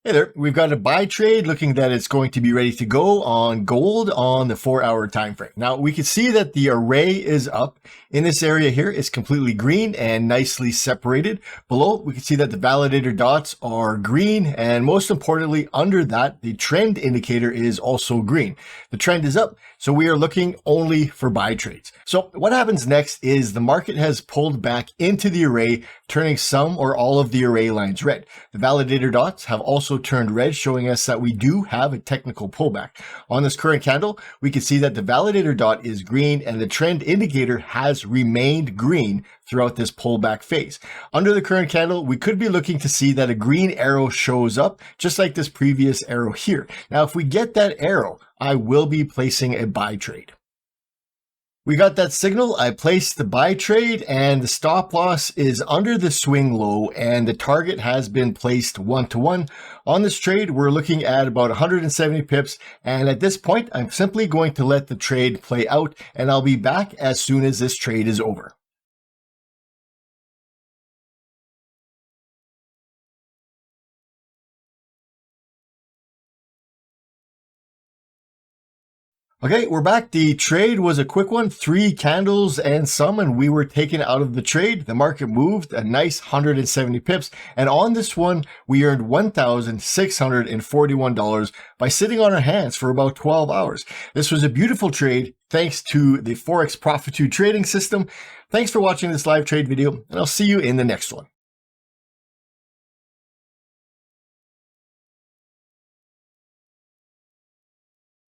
Hey there, we've got a buy trade looking that it's going to be ready to go on gold on the 4-hour time frame. Now we can see that the array is up in this area here. It's completely green and nicely separated. Below, we can see that the validator dots are green, and most importantly, under that, the trend indicator is also green. The trend is up, so we are looking only for buy trades. So what happens next is the market has pulled back into the array, turning some or all of the array lines red. The validator dots have also turned red, showing us that we do have a technical pullback. On this current candle, we can see that the validator dot is green and the trend indicator has remained green throughout this pullback phase. Under the current candle, we could be looking to see that a green arrow shows up, just like this previous arrow here. Now, if we get that arrow, I will be placing a buy trade. We got that signal. I placed the buy trade and the stop loss is under the swing low and the target has been placed 1-to-1. On this trade, we're looking at about 170 pips. And at this point, I'm simply going to let the trade play out and I'll be back as soon as this trade is over. Okay, we're back. The trade was a quick one, 3 candles and some, and we were taken out of the trade. The market moved a nice 170 pips. And on this one, we earned $1,641 by sitting on our hands for about 12 hours. This was a beautiful trade thanks to the Forex Profitude trading system. Thanks for watching this live trade video, and I'll see you in the next one.